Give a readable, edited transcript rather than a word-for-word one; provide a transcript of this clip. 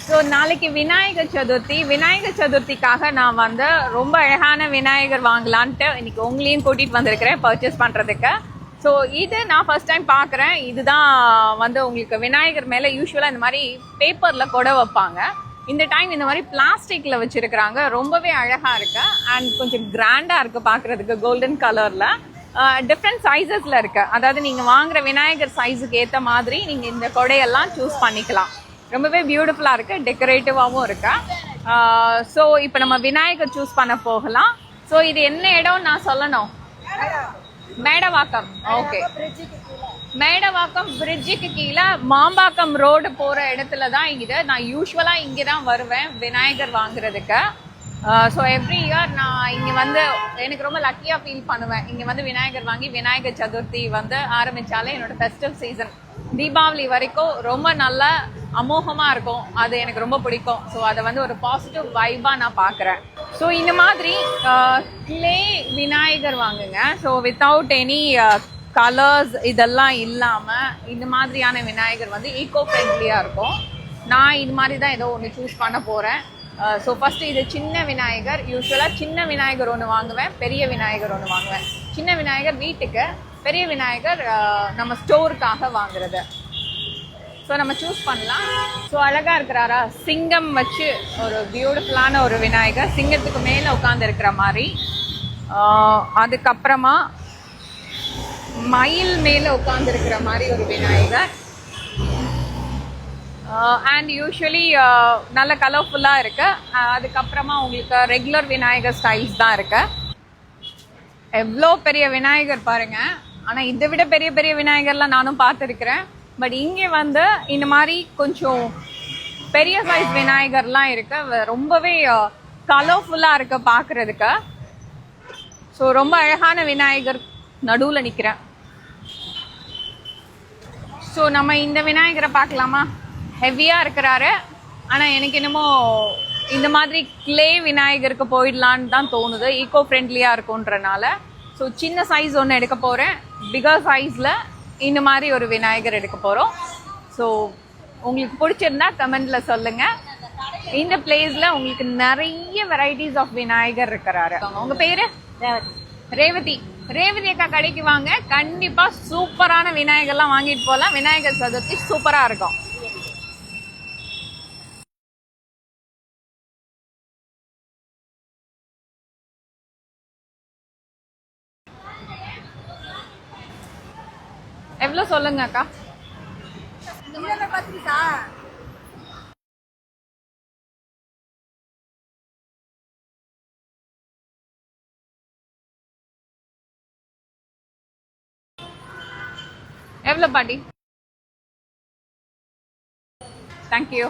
So நாளைக்கு விநாயகர் சதுர்த்திக்காக நான் வந்து ரொம்ப அழகான விநாயகர் வாங்கலான்ட்டு இன்னைக்கு உங்களையும் கூட்டிகிட்டு வந்திருக்கிறேன் பர்ச்சேஸ் பண்ணுறதுக்கு. ஸோ இது நான் ஃபர்ஸ்ட் டைம் பார்க்குறேன். இதுதான் வந்து உங்களுக்கு விநாயகர் மேலே யூஸ்வலாக இந்த மாதிரி பேப்பரில் கொடை வைப்பாங்க. இந்த டைம் இந்த மாதிரி பிளாஸ்டிக்கில் வச்சுருக்கிறாங்க. ரொம்பவே அழகாக இருக்கு அண்ட் கொஞ்சம் கிராண்டாக இருக்குது பார்க்குறதுக்கு. கோல்டன் கலரில் டிஃப்ரெண்ட் சைஸஸில் இருக்குது. அதாவது நீங்கள் வாங்குகிற விநாயகர் சைஸுக்கு ஏற்ற மாதிரி நீங்கள் இந்த கொடையெல்லாம் சூஸ் பண்ணிக்கலாம். ரொம்பவே பியூட்டிஃபுல்லாக இருக்குது, டெக்கரேட்டிவாகவும் இருக்கு. ஸோ இப்போ நம்ம விநாயகர் சூஸ் பண்ண போகலாம். ஸோ இது என்ன இடம் நான் சொல்லணும்? மேடவாக்கம். ஓகே, மேடவாக்கம் பிரிட்ஜுக்கு கீழே மாம்பாக்கம் ரோடு போகிற இடத்துல தான் இது. நான் யூஸ்வலாக இங்கே தான் வருவேன் விநாயகர் வாங்குறதுக்கு. ஸோ எவ்ரி இயர் நான் இங்கே வந்து எனக்கு ரொம்ப லக்கியாக ஃபீல் பண்ணுவேன். இங்கே வந்து விநாயகர் வாங்கி விநாயகர் சதுர்த்தி வந்து ஆரம்பித்தாலே என்னோட ஃபெஸ்டிவ் சீசன் தீபாவளி வரைக்கும் ரொம்ப நல்ல அமோகமாக இருக்கும். அது எனக்கு ரொம்ப பிடிக்கும். ஸோ அதை வந்து ஒரு பாசிட்டிவ் வைபாக நான் பார்க்குறேன். ஸோ இந்த மாதிரி கிளே விநாயகர் வாங்குங்க. ஸோ வித்தவுட் எனி கலர்ஸ் இதெல்லாம் இல்லாமல் இந்த மாதிரியான விநாயகர் வந்து ஈகோ ஃப்ரெண்ட்லியாக இருக்கும். நான் இது மாதிரி தான் ஏதோ ஒன்று சூஸ் பண்ண போகிறேன். ஸோ ஃபஸ்ட்டு இது சின்ன விநாயகர். யூஸ்வலாக சின்ன விநாயகர் ஒன்று வாங்குவேன், பெரிய விநாயகர் ஒன்று வாங்குவேன். சின்ன விநாயகர் வீட்டுக்கு, பெரிய விநாயகர் நம்ம ஸ்டோருக்காக வாங்குறது. ஸோ நம்ம சூஸ் பண்ணலாம். ஸோ அழகாக இருக்கிறாரா? சிங்கம் வச்சு ஒரு பியூட்டிஃபுல்லான ஒரு விநாயகர், சிங்கத்துக்கு மேலே உட்காந்து இருக்கிற மாதிரி. அதுக்கப்புறமா மயில் மேலே உட்காந்து இருக்கிற மாதிரி ஒரு விநாயகர். அண்ட் யூஸ்வலி நல்ல கலர்ஃபுல்லாக இருக்கு. அதுக்கப்புறமா உங்களுக்கு ரெகுலர் விநாயகர் ஸ்டைல்ஸ் தான் இருக்கு. எவ்வளோ பெரிய விநாயகர் பாருங்க. ஆனால் இதை விட பெரிய பெரிய விநாயகர்லாம் நானும் பார்த்துருக்கிறேன். பட் இங்கே வந்து இந்த மாதிரி கொஞ்சம் பெரிய சைஸ் விநாயகர்லாம் இருக்கு. ரொம்பவே கலர்ஃபுல்லாக இருக்கு பார்க்குறதுக்கு. ஸோ ரொம்ப அழகான விநாயகர் நடுவில் நிற்கிறேன். ஸோ நம்ம இந்த விநாயகரை பார்க்கலாமா? ஹெவியாக இருக்கிறாரு. ஆனால் எனக்கு என்னமோ இந்த மாதிரி கிளே விநாயகருக்கு போயிடலான்னு தான் தோணுது. ஈகோ ஃப்ரெண்ட்லியாக இருக்குன்றனால. ஸோ சின்ன சைஸ் ஒன்று எடுக்க போகிறேன். பிகர் சைஸில் இந்த மாதிரி ஒரு விநாயகர் எடுக்க போகிறோம். ஸோ உங்களுக்கு பிடிச்சிருந்தா கமெண்டில் சொல்லுங்கள். இந்த பிளேஸில் உங்களுக்கு நிறைய வெரைட்டிஸ் ஆஃப் விநாயகர் இருக்கிறாரு. உங்கள் பேர்? ரேவதி. ரேவதி அக்கா கடைக்கு வாங்க. கண்டிப்பாக சூப்பரான விநாயகர்லாம் வாங்கிட்டு போகலாம். விநாயகர் சதுர்த்தி சூப்பராக இருக்கும். எவ்வளோ சொல்லுங்க அக்கா? எவ்வளோ பாட்டி? தேங்க்யூ.